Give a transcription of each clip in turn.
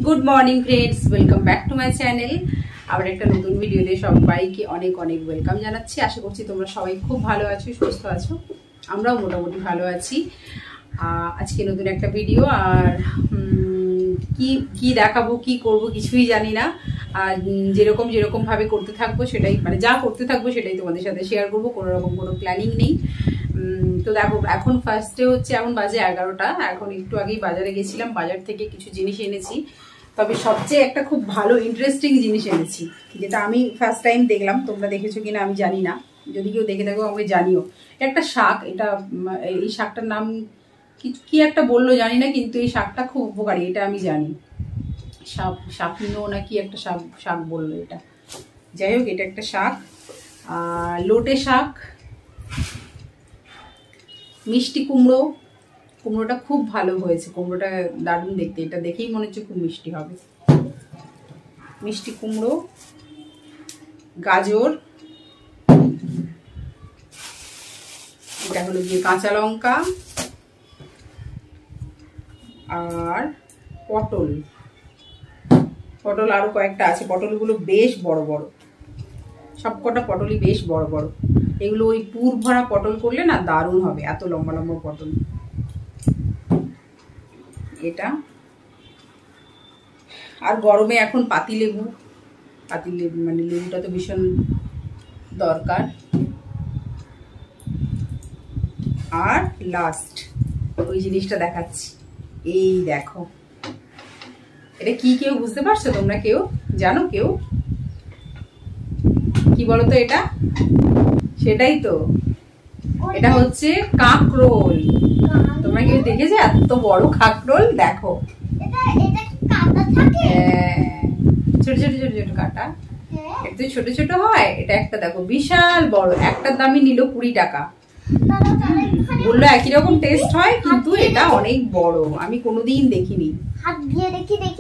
Good morning friends, welcome back to my channel. আবার একটা নতুন ভিডিওতে সবাইকে অনেক অনেক ওয়েলকাম জানাচ্ছি। আশা করছি তোমরা সবাই খুব ভালো আছো, সুস্থ আছো। আমরাও মোটামুটি ভালো আছি। আজকে নতুন একটা ভিডিও, আর কি কি দেখাবো, কি করব কিছুই জানি না। আর যেরকম ভাবে করতে থাকবো সেটাই, মানে যা করতে থাকবো সেটাই তোমাদের সাথে শেয়ার করবো। কোনো রকম কোনো প্ল্যানিং নেই। তো দেখো, এখন ফার্স্টে হচ্ছে, এখন বাজে 11টা। এখন একটু আগেই বাজারে গেছিলাম, বাজার থেকে কিছু জিনিস এনেছি। তবে সবচেয়ে একটা খুব ভালো ইন্টারেস্টিং জিনিস এনেছি, যেটা আমি ফার্স্ট টাইম দেখলাম। তোমরা দেখেছো কিনা আমি জানি না, যদি কেউ দেখে থাকো আমাকে জানিও। একটা শাক, এটা এই শাকটার নাম কি একটা বললো জানি না, কিন্তু এই শাকটা খুব উপকারী, এটা আমি জানি। শাকনো না কি একটা শাক বললো এটা। যাই হোক, এটা একটা শাক, লোটে শাক, মিষ্টি কুমড়ো। কুমড়োটা খুব ভালো হয়েছে, কুমড়োটা দারুণ দেখতে, এটা দেখেই মনে হচ্ছে খুব মিষ্টি হবে। মিষ্টি কুমড়ো, গাজর, এটা হলো গিয়ে কাঁচা লঙ্কা, আর পটল। পটল আরো কয়েকটা আছে, পটলগুলো বেশ বড় বড়, সবকটা পটলই বেশ বড় বড়। এগুলো ওই পুর ভরা পটল করলে না দারুণ হবে, এত লম্বা লম্বা পটল। এটা আর গরমে এখন পাতিলেবু মানে লেবুটা তো ভীষণ দরকার। আর লাস্ট ওই জিনিসটা দেখাচ্ছি, এই দেখো। এটা কি কেউ বুঝতে পারছো তোমরা? কেউ জানো? কেউ কি বলো তো এটা? সেটাই তো, এটা হচ্ছে কাঁকরোল। তোমরা কেউ দেখেছো এত বড় কাঁকরোল? দেখো, ছোট ছোট ছোট ছোট কাটা, একটু ছোট ছোট হয়। এটা একটা দেখো বিশাল বড়, একটার দামই নিল 20 টাকা। বললো একই রকম টেস্ট হয়, কিন্তু এটা অনেক বড়, আমি কোনোদিন দেখিনি,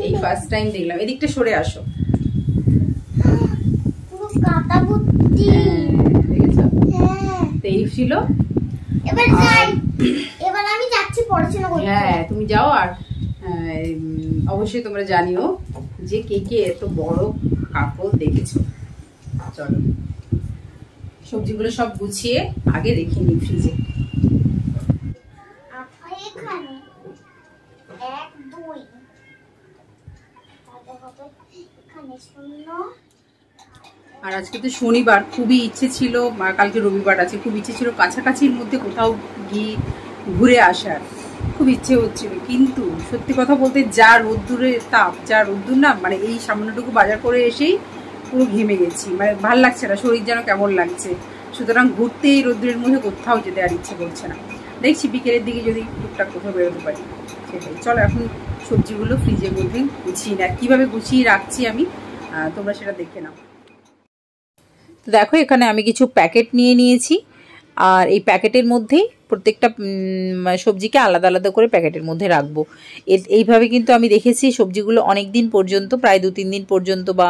এই ফার্স্ট টাইম দেখলাম। এদিকটা সরে আসো, এই ছিল। এবার আমি যাচ্ছি পড়াশোনা করতে। হ্যাঁ, তুমি যাও। আর অবশ্যই তোমরা জানিও যে কে কে এত বড় কাঁকরোল দেখেছো। চলো, সবজিগুলো সব গুছিয়ে আগে রেখে নিই ফ্রিজে। আর আজকে তো শনিবার, খুবই ইচ্ছে ছিল, কালকে রবিবার আছে, খুব ইচ্ছে ছিল কাছাকাছির মধ্যে কোথাও গিয়ে ঘুরে আসার, খুব ইচ্ছে হচ্ছিল। কিন্তু সত্যি কথা বলতে যা রোদ্দুরের তাপ, যা রোদ্দুর না, মানে এই সামান্যটুকু বাজার করে এসেই পুরো ঘেমে গেছি, মানে ভাল লাগছে না, শরীর যেন কেমন লাগছে। সুতরাং ঘুরতে এই রোদ্দুরের মধ্যে কোথাও যেতে আর ইচ্ছে করছে না। দেখছি বিকেলের দিকে যদি টুকটাক কোথাও বেরোতে পারি, সেটাই। চলো এখন সবজিগুলো ফ্রিজের মধ্যে গুছিয়ে না, কীভাবে গুছিয়ে রাখছি আমি, তোমরা সেটা দেখে নাও। তো দেখো, এখানে আমি কিছু প্যাকেট নিয়ে নিয়েছি, আর এই প্যাকেটের মধ্যেই প্রত্যেকটা সবজিকে আলাদা আলাদা করে প্যাকেটের মধ্যে রাখবো। এইভাবে কিন্তু আমি দেখেছি সবজিগুলো অনেক দিন পর্যন্ত, প্রায় 2-3 দিন পর্যন্ত, বা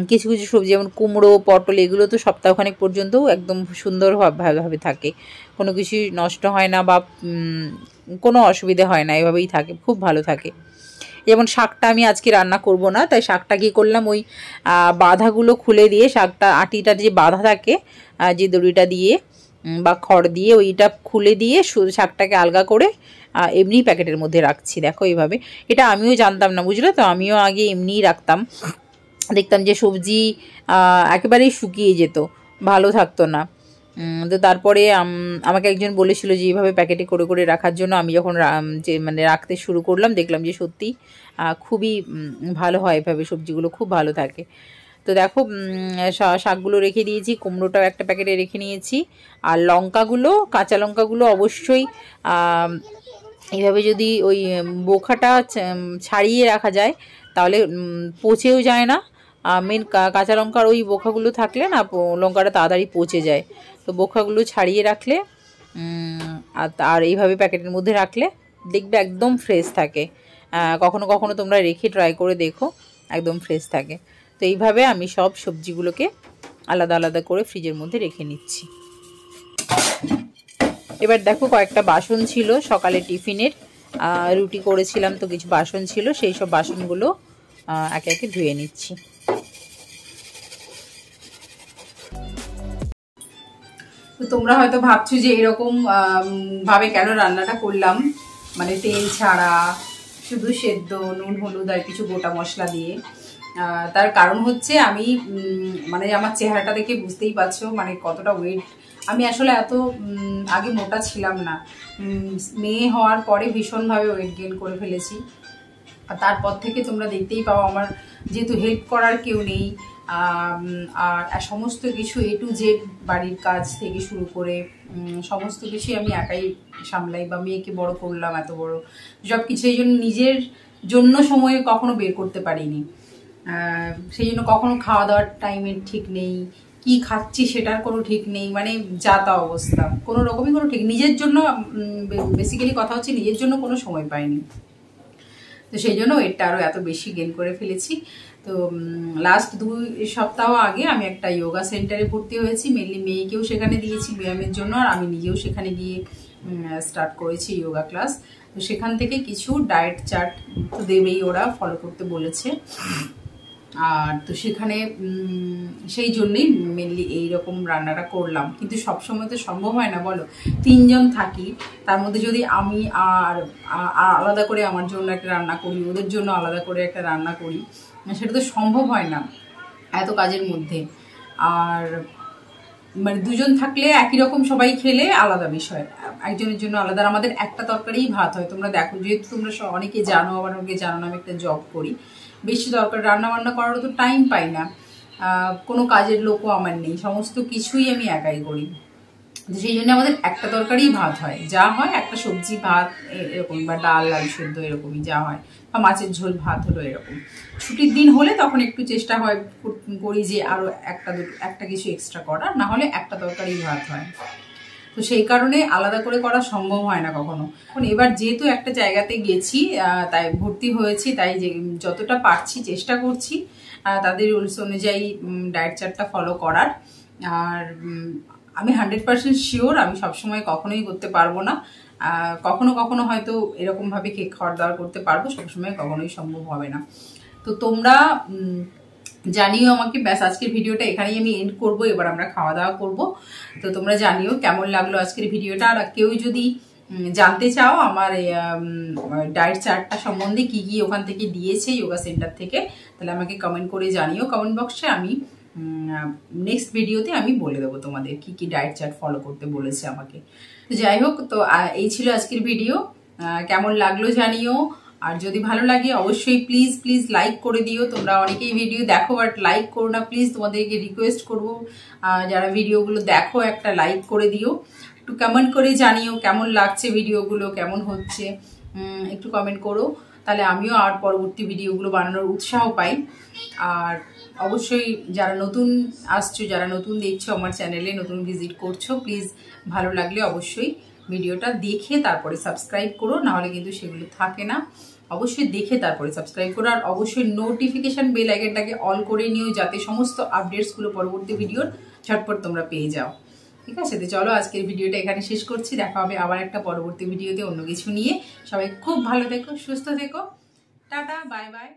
কিছু কিছু সবজি যেমন কুমড়ো, পটল, এগুলো তো সপ্তাহখানেক পর্যন্তও একদম সুন্দরভাবে থাকে, কোনো কিছুই নষ্ট হয় না বা কোনো অসুবিধে হয় না, এভাবেই থাকে, খুব ভালো থাকে। যেমন শাকটা আমি আজকে রান্না করব না, তাই শাকটা কী করলাম, ওই বাঁধাগুলো খুলে দিয়ে, শাকটা আটিটা যে বাঁধা থাকে, যে দড়িটা দিয়ে বা খড় দিয়ে, ওইটা খুলে দিয়ে শাকটাকে আলগা করে এমনি প্যাকেটের মধ্যে রাখছি। দেখো এইভাবে, এটা আমিও জানতাম না, বুঝলে তো, আমিও আগে এমনিই রাখতাম, দেখতাম যে সবজি একেবারেই শুকিয়ে যেত, ভালো থাকতো না। তো তারপরে আমাকে একজন বলেছিল যে এইভাবে প্যাকেটে করে করে রাখার জন্য। আমি যখন মানে রাখতে শুরু করলাম, দেখলাম যে সত্যি খুবই ভালো হয়, এভাবে সবজিগুলো খুব ভালো থাকে। তো দেখো, শাকগুলো রেখে দিয়েছি, কুমড়োটাও একটা প্যাকেটে রেখে নিয়েছি, আর লঙ্কাগুলো, কাঁচা লঙ্কাগুলো অবশ্যই এইভাবে যদি ওই বোখাটা ছাড়িয়ে রাখা যায় তাহলে পচেও যায় না। মেন কাঁচা লঙ্কার ওই বোখাগুলো থাকলে না, লঙ্কাটা তাড়াতাড়ি পচে যায়। তো বোখাগুলো ছাড়িয়ে রাখলে আর এইভাবে প্যাকেটের মধ্যে রাখলে দেখবে একদম ফ্রেশ থাকে। কখনো কখনো তোমরা রেখে ট্রাই করে দেখো, একদম ফ্রেশ থাকে। তো এইভাবে আমি সব সবজিগুলোকে আলাদা আলাদা করে ফ্রিজের মধ্যে রেখে নিচ্ছি। এবার দেখো, কয়েকটা বাসন ছিল সকালে টিফিনের, রুটি করেছিলাম, তো কিছু বাসন ছিল, সেই সব বাসনগুলো একে একে ধুয়ে নিচ্ছি। তো তোমরা হয়তো ভাবছো যে এরকম ভাবে কেন রান্নাটা করলাম, মানে তেল ছাড়া, শুধু সেদ্ধ, নুন হলুদ আর কিছু গোটা মশলা দিয়ে। তার কারণ হচ্ছে আমি মানে আমার চেহারাটা দেখে বুঝতেই পারছো মানে কতটা ওয়েট। আমি আসলে এত আগে মোটা ছিলাম না, মেয়ে হওয়ার পরে ভীষণভাবে ওয়েট গেইন করে ফেলেছি। আর তারপর থেকে তোমরা দেখতেই পাও আমার যেহেতু হেল্প করার কেউ নেই, আর সমস্ত কিছু A to Z বাড়ির কাজ থেকে শুরু করে সমস্ত কিছুই আমি একাই সামলাই, বা মেয়েকে বড় করলাম এত বড় সব কিছু, এই জন্য নিজের জন্য সময় কখনো বের করতে পারিনি। সেই জন্য কখনো খাওয়া দাওয়ার টাইমের ঠিক নেই, কি খাচ্ছি সেটার কোনো ঠিক নেই, মানে যা তা অবস্থা, কোনো রকমই কোনো ঠিক, নিজের জন্য বেসিক্যালি কথা হচ্ছে নিজের জন্য কোনো সময় পাইনি। তো সেই জন্য ওয়েটটা আরও এত বেশি গেইন করে ফেলেছি। তো লাস্ট 2 সপ্তাহ আগে আমি একটা যোগা সেন্টারে ভর্তি হয়েছি, মেনলি মেয়েকেও সেখানে দিয়েছি ব্যায়ামের জন্য, আর আমি নিজেও সেখানে গিয়ে স্টার্ট করেছি যোগা ক্লাস। তো সেখান থেকে কিছু ডায়েট চার্ট তো দেবেই, ওরা ফলো করতে বলেছে। আর তো সেখানে সেই জন্যেই মেনলি এইরকম রান্নাটা করলাম। কিন্তু সবসময় তো সম্ভব হয় না বলো, 3 জন থাকি, তার মধ্যে যদি আমি আর আলাদা করে আমার জন্য একটা রান্না করি, ওদের জন্য আলাদা করে একটা রান্না করি, সেটা তো সম্ভব হয় না এত কাজের মধ্যে। আর মানে 2 জন থাকলে একই রকম সবাই খেলে আলাদা বিষয়, একজনের জন্য আলাদা। আমাদের একটা তরকারিই ভাত হয়। তোমরা দেখো, যেহেতু তোমরা অনেকে জানো, আবার অনেকে জানো না, আমি একটা জব করি, বেশি দরকার রান্না বান্না করারও তো টাইম পাই না, কোনো কাজের লোকও আমার নেই, সমস্ত কিছুই আমি একাই করি। সেই জন্য আমাদের একটা তরকারিই ভাত হয়, যা হয় একটা সবজি ভাত এরকমই, বা ডাল আলু সেদ্ধ এরকমই যা হয়, বা মাছের ঝোল ভাত হলো এরকম। ছুটির দিন হলে তখন একটু চেষ্টা হয় করি যে আরও একটা কিছু এক্সট্রা করার, না হলে একটা তরকারি ভাত হয়। তো সেই কারণে আলাদা করে করা সম্ভব হয় না কখনো। এখন এবার যেহেতু একটা জায়গাতে গেছি, তাই ভর্তি হয়েছি, তাই যে যতটা পারছি চেষ্টা করছি তাদের রুলস অনুযায়ী ডায়েট চার্টটা ফলো করার। আর আমি 100% শিওর আমি সবসময় কখনোই করতে পারবো না, কখনো কখনো হয়তো এরকমভাবে কেক খাওয়ার দাওয়ার করতে পারবো, সবসময় কখনোই সম্ভব হবে না। তো তোমরা জানিও আমাকে। ব্যাস, আজকের ভিডিওটা এখানেই আমি এন্ড করবো, এবার আমরা খাওয়া দাওয়া করবো। তো তোমরা জানিও কেমন লাগলো আজকের ভিডিওটা। আর কেউ যদি জানতে চাও আমার ডায়েট চার্টটা সম্বন্ধে, কি কি ওখান থেকে দিয়েছে যোগা সেন্টার থেকে, তাহলে আমাকে কমেন্ট করে জানিও কমেন্ট বক্সে। আমি নেক্সট ভিডিওতে আমি বলে দেবো তোমাদের কি কি ডায়েট চার্ট ফলো করতে বলেছে আমাকে। তো যাই হোক, তো এই ছিল আজকের ভিডিও। কেমন লাগলো জানিও। আর যদি ভালো লাগে অবশ্যই প্লিজ প্লিজ লাইক করে দিও। তোমরা অনেকেই ভিডিও দেখো বাট লাইক করো না, প্লিজ তোমাদেরকে রিকোয়েস্ট করবো, যারা ভিডিওগুলো দেখো একটা লাইক করে দিও। একটু কমেন্ট করে জানিও কেমন লাগছে ভিডিওগুলো, কেমন হচ্ছে, একটু কমেন্ট করো, তাহলে আমিও আর পরবর্তী ভিডিওগুলো বানানোর উৎসাহ পাই। আর অবশ্যই যারা নতুন আসছো, যারা নতুন দেখছো আমার চ্যানেলে, নতুন ভিজিট করছো, প্লিজ ভালো লাগলে অবশ্যই ভিডিওটা দেখে তারপরে সাবস্ক্রাইব করো, নাহলে কিন্তু সেগুলো থাকে না। অবশ্যই দেখে তারপরে সাবস্ক্রাইব করো, আর অবশ্যই নোটিফিকেশান বেল আইকনটাকে অল করে নিও, যাতে সমস্ত আপডেটসগুলো পরবর্তী ভিডিওর ঝটপট তোমরা পেয়ে যাও। ঠিক আছে, তো চলো আজকের ভিডিওটা এখানে শেষ করছি। দেখা হবে আবার একটা পরবর্তী ভিডিওতে অন্য কিছু নিয়ে। সবাই খুব ভালো থেকো, সুস্থ থেকো, টাটা, বাই বাই।